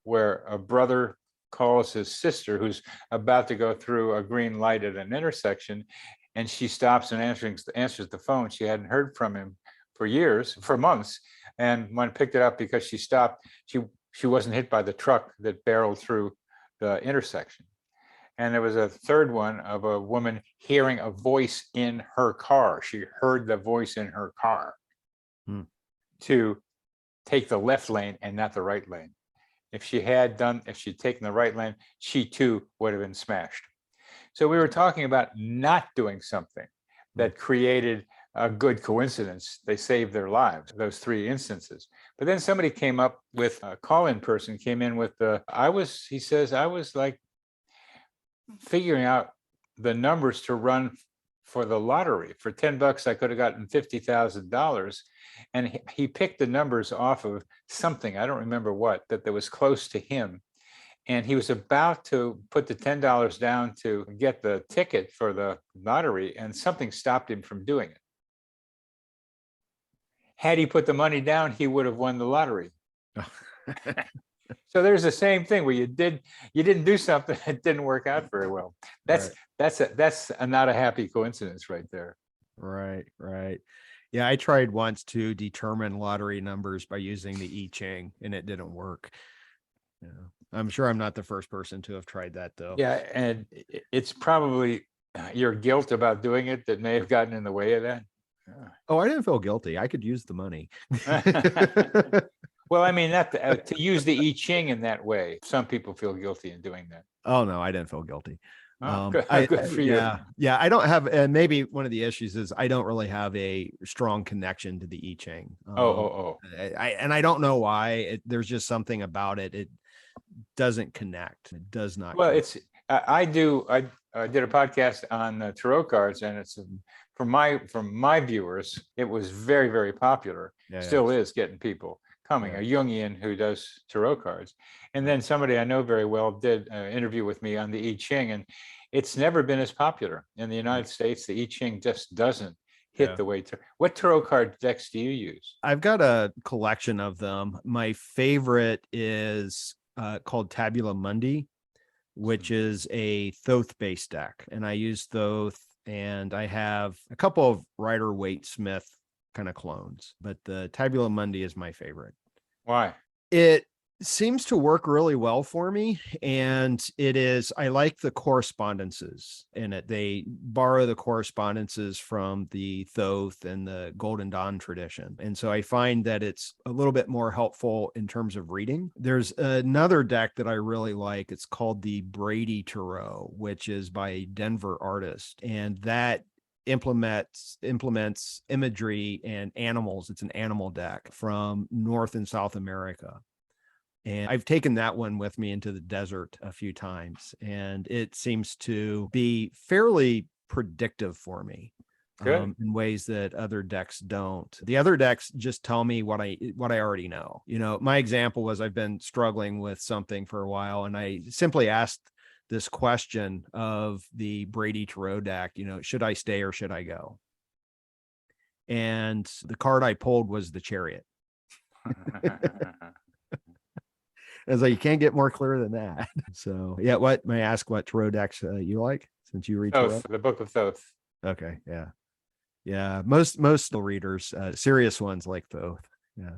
where a brother calls his sister who's about to go through a green light at an intersection, and she stops and answers the phone. She hadn't heard from him for months. And when I picked it up because she stopped, she wasn't hit by the truck that barreled through the intersection. And there was a third one of a woman hearing a voice in her car. She heard the voice in her car to take the left lane and not the right lane. If she'd taken the right lane, she too would have been smashed. So we were talking about not doing something that created a good coincidence. They saved their lives, those three instances. But then somebody came up with a call-in person came in with he says, I was like figuring out the numbers to run for the lottery. For $10, I could have gotten $50,000. And he picked the numbers off of something, I don't remember what, that was close to him. And he was about to put the $10 down to get the ticket for the lottery, and something stopped him from doing it. Had he put the money down, he would have won the lottery. So there's the same thing where you didn't do something that didn't work out very well. That's not a happy coincidence right there. Right. Yeah, I tried once to determine lottery numbers by using the I-Ching, and it didn't work. Yeah. I'm sure I'm not the first person to have tried that, though. Yeah, and it's probably your guilt about doing it that may have gotten in the way of that. Oh, I didn't feel guilty. I could use the money. Well, I mean, to use the I-Ching in that way. Some people feel guilty in doing that. Oh, no, I didn't feel guilty. Good for you. Yeah. I don't have, and maybe one of the issues is I don't really have a strong connection to the I-Ching. And I don't know why. There's just something about it. It doesn't connect. It does not. Well, I did a podcast on tarot cards, and it's from my viewers, it was very, very popular. Still is getting people coming. A Jungian who does tarot cards, and then somebody I know very well did an interview with me on the I-Ching, and it's never been as popular in the United States. The I-Ching just doesn't hit the way. What tarot card decks do you use? I've got a collection of them. My favorite is called Tabula Mundi, which is a Thoth-based deck, and I use Thoth, and I have a couple of Rider-Waite-Smith kind of clones, but the Tabula Mundi is my favorite. Why? It seems to work really well for me, and I like the correspondences in it. They borrow the correspondences from the Thoth and the Golden Dawn tradition, and so I find that it's a little bit more helpful in terms of reading. There's another deck that I really like. It's called the Brady Tarot, which is by a Denver artist, and that implements imagery and animals. It's an animal deck from North and South America. And I've taken that one with me into the desert a few times, and it seems to be fairly predictive for me. In ways that other decks don't. The other decks just tell me what I already know. You know, my example was I've been struggling with something for a while, and I simply asked this question of the Brady Tarot deck, you know, should I stay or should I go? And the card I pulled was the Chariot. I was like, you can't get more clear than that. So yeah, what may I ask what tarot decks you like, since you read tarot? The Book of Thoth. Okay, yeah. Yeah, most readers, serious ones, like Thoth. Yeah.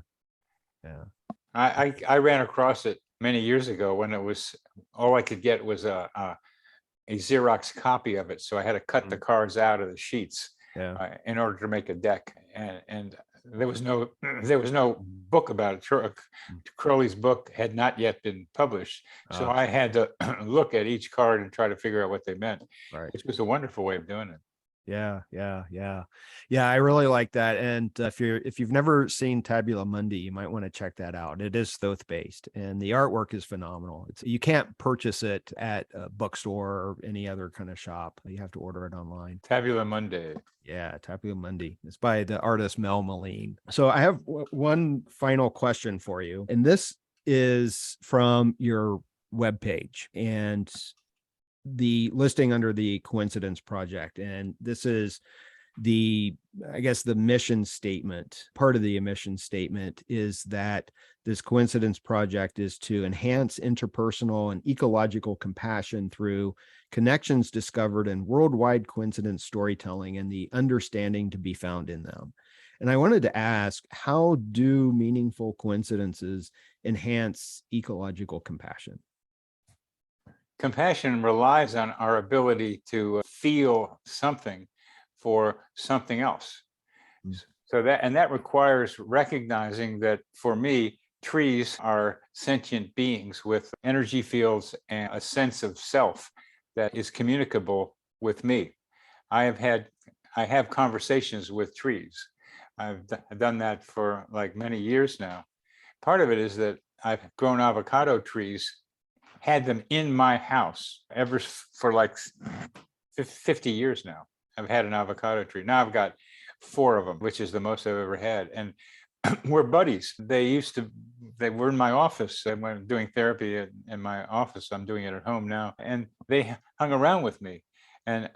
I ran across it many years ago when it was all I could get was a Xerox copy of it, so I had to cut the cards out of the sheets in order to make a deck, and there was no book about it. Crowley's book had not yet been published, so I had to look at each card and try to figure out what they meant, which was a wonderful way of doing it. Yeah. I really like that. And if you've never seen Tabula Mundi, you might want to check that out. It is Thoth based, and the artwork is phenomenal. You can't purchase it at a bookstore or any other kind of shop. You have to order it online. Tabula Mundi. Yeah, Tabula Mundi. It's by the artist Mel Moline. So I have one final question for you, and this is from your webpage, and the listing under the Coincidence Project. And this is the mission statement. Part of the mission statement is that this Coincidence Project is to enhance interpersonal and ecological compassion through connections discovered in worldwide coincidence storytelling and the understanding to be found in them. And I wanted to ask, how do meaningful coincidences enhance ecological compassion? Compassion relies on our ability to feel something for something else. So that requires recognizing that, for me, trees are sentient beings with energy fields and a sense of self that is communicable with me. I have conversations with trees. I've done that for like many years now. Part of it is that I've grown avocado trees, had them in my house for like 50 years now. I've had an avocado tree. Now I've got 4 of them, which is the most I've ever had. And we're buddies. They were in my office. I went doing therapy in my office. I'm doing it at home now. And they hung around with me. And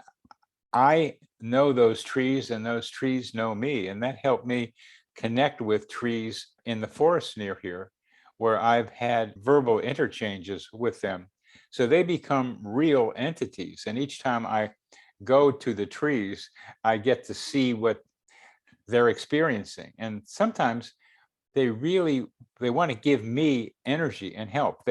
I know those trees, and those trees know me. And that helped me connect with trees in the forest near here, where I've had verbal interchanges with them. So they become real entities. And each time I go to the trees, I get to see what they're experiencing. And sometimes they want to give me energy and help.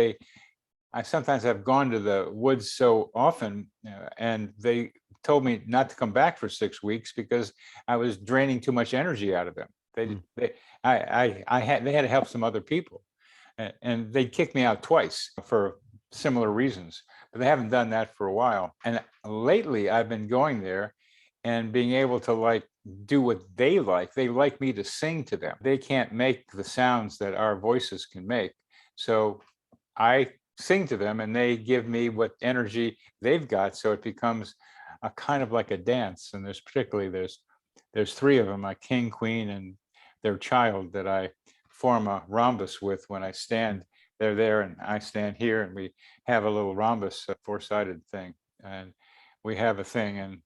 Sometimes I've gone to the woods so often, and they told me not to come back for 6 weeks because I was draining too much energy out of them. They had to help some other people. And they kicked me out twice for similar reasons, but they haven't done that for a while. And lately I've been going there and being able to do what they like. They like me to sing to them. They can't make the sounds that our voices can make. So I sing to them, and they give me what energy they've got. So it becomes a kind of like a dance. And there's 3 of them, a king, queen, and their child, that I form a rhombus with when I stand. They're there and I stand here, and we have a little rhombus, a 4-sided thing, and we have a thing, and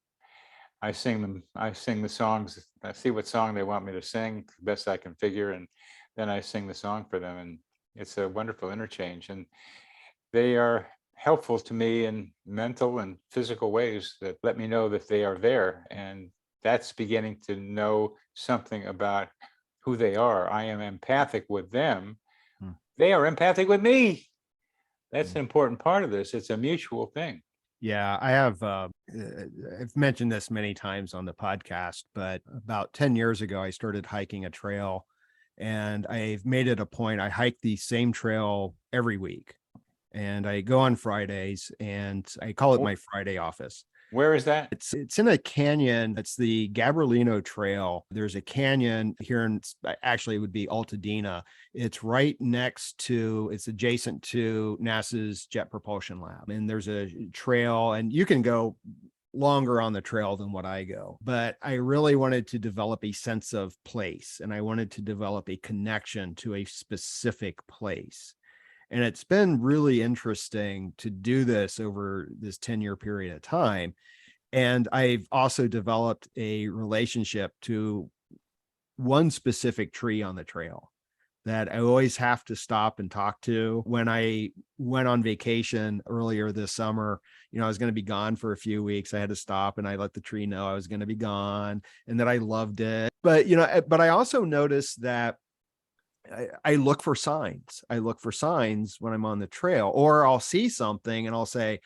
I sing the songs. I see what song they want me to sing, the best I can figure, and then I sing the song for them. And it's a wonderful interchange, and they are helpful to me in mental and physical ways that let me know that they are there. And that's beginning to know something about who they are. I am empathic with them. They are empathic with me. That's an important part of this. It's a mutual thing. Yeah, I have. I've mentioned this many times on the podcast, but about 10 years ago, I started hiking a trail, and I've made it a point. I hike the same trail every week, and I go on Fridays, and I call it my Friday office. Where is that? It's in a canyon. It's the Gabrielino Trail. There's a canyon here in, actually it would be Altadena. It's right next to, it's adjacent to NASA's Jet Propulsion Lab. And there's a trail, and you can go longer on the trail than what I go. But I really wanted to develop a sense of place, and I wanted to develop a connection to a specific place. And it's been really interesting to do this over this 10-year period of time. And I've also developed a relationship to one specific tree on the trail that I always have to stop and talk to. When I went on vacation earlier this summer, I was going to be gone for a few weeks. I had to stop and I let the tree know I was going to be gone and that I loved it. But, but I also noticed that I look for signs. I look for signs when I'm on the trail, or I'll see something and I'll say,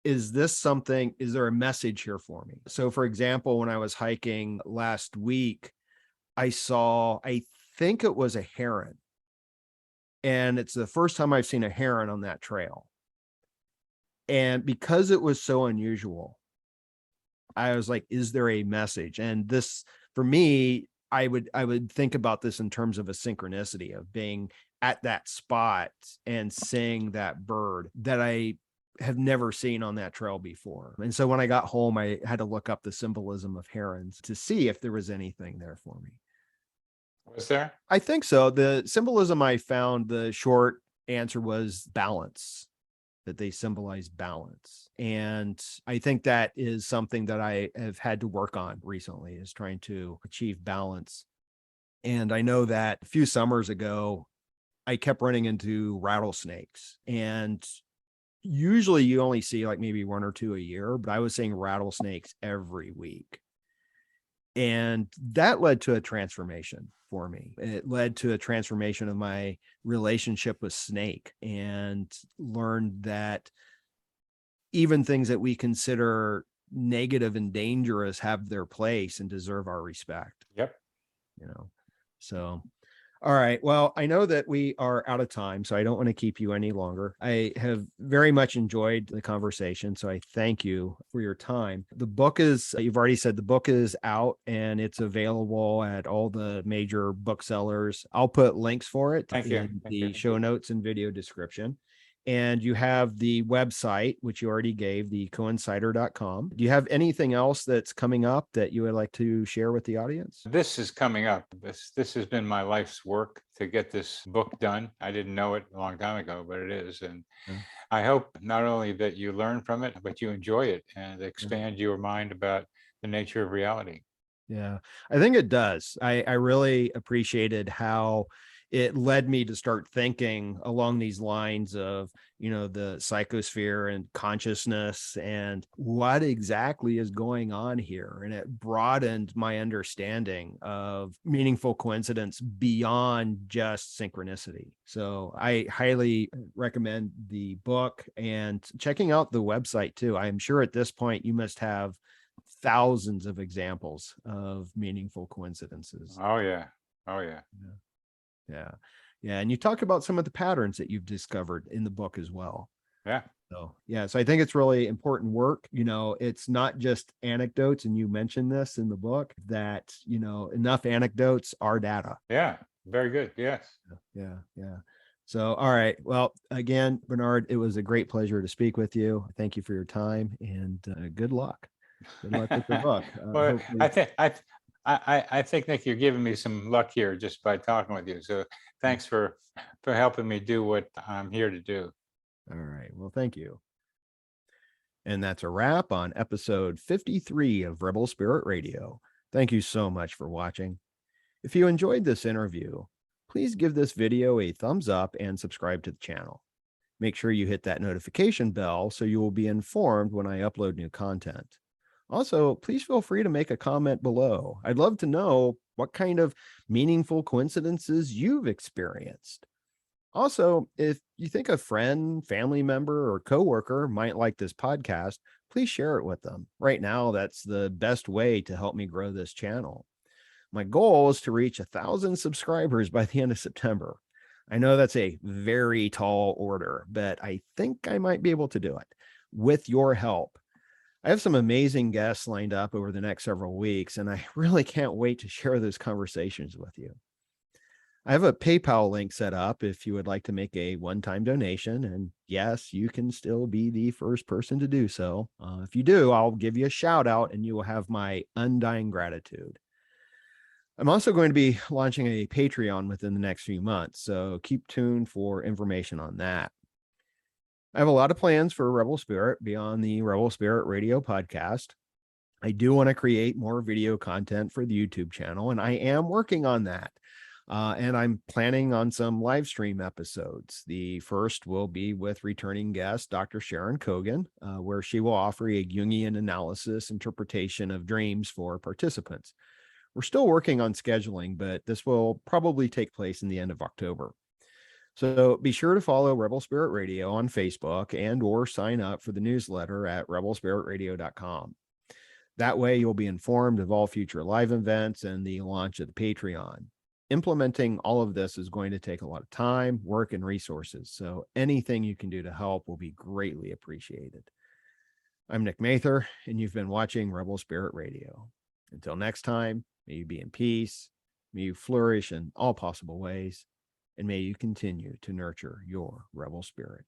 is this something? Is there a message here for me? So for example, when I was hiking last week, I think it was a heron. And it's the first time I've seen a heron on that trail. And because it was so unusual, I was like, is there a message? And this, for me, I would think about this in terms of a synchronicity of being at that spot and seeing that bird that I have never seen on that trail before. And so when I got home, I had to look up the symbolism of herons to see if there was anything there for me. Was there? I think so. The symbolism I found, the short answer was balance, that they symbolize balance. And I think that is something that I have had to work on recently, is trying to achieve balance. And I know that a few summers ago, I kept running into rattlesnakes, and usually you only see like maybe one or two a year, but I was seeing rattlesnakes every week. And that led to a transformation for me. It led to a transformation of my relationship with snake, and learned that even things that we consider negative and dangerous have their place and deserve our respect. Yep. So, all right. Well, I know that we are out of time, so I don't want to keep you any longer. I have very much enjoyed the conversation, so I thank you for your time. The book is, you've already said the book is out and it's available at all the major booksellers. I'll put links for it in the show notes and video description. And you have the website, which you already gave, the coincider.com. Do you have anything else that's coming up that you would like to share with the audience? This is coming up. This has been my life's work to get this book done. I didn't know it a long time ago, but it is. And I hope not only that you learn from it, but you enjoy it and expand your mind about the nature of reality. Yeah, I think it does. I really appreciated how it led me to start thinking along these lines of, the psychosphere and consciousness and what exactly is going on here. And it broadened my understanding of meaningful coincidence beyond just synchronicity. So I highly recommend the book and checking out the website too. I'm sure at this point you must have thousands of examples of meaningful coincidences. Oh yeah. Yeah. And you talk about some of the patterns that you've discovered in the book as well. Yeah. So I think it's really important work. It's not just anecdotes. And you mentioned this in the book that, enough anecdotes are data. Yeah. Very good. Yes. Yeah. So, all right. Well, again, Bernard, it was a great pleasure to speak with you. Thank you for your time, and good luck. Good luck with the book. Well, I think, Nick, you're giving me some luck here just by talking with you. So thanks for helping me do what I'm here to do. All right. Well, thank you. And that's a wrap on episode 53 of Rebel Spirit Radio. Thank you so much for watching. If you enjoyed this interview, please give this video a thumbs up and subscribe to the channel. Make sure you hit that notification bell so you will be informed when I upload new content. Also, please feel free to make a comment below. I'd love to know what kind of meaningful coincidences you've experienced. Also, if you think a friend, family member, or coworker might like this podcast, please share it with them. Right now, that's the best way to help me grow this channel. My goal is to reach 1,000 subscribers by the end of September. I know that's a very tall order, but I think I might be able to do it. with your help. I have some amazing guests lined up over the next several weeks, and I really can't wait to share those conversations with you. I have a PayPal link set up if you would like to make a one-time donation. And yes, you can still be the first person to do so. If you do, I'll give you a shout out and you will have my undying gratitude. I'm also going to be launching a Patreon within the next few months, so keep tuned for information on that. I have a lot of plans for Rebel Spirit beyond the Rebel Spirit Radio podcast. I do want to create more video content for the YouTube channel, and I am working on that. And I'm planning on some live stream episodes. The first will be with returning guest, Dr. Sharon Kogan, where she will offer a Jungian analysis interpretation of dreams for participants. We're still working on scheduling, but this will probably take place in the end of October. So be sure to follow Rebel Spirit Radio on Facebook and or sign up for the newsletter at rebelspiritradio.com. That way you'll be informed of all future live events and the launch of the Patreon. Implementing all of this is going to take a lot of time, work, and resources, so anything you can do to help will be greatly appreciated. I'm Nick Mather, and you've been watching Rebel Spirit Radio. Until next time, may you be in peace, may you flourish in all possible ways, and may you continue to nurture your rebel spirit.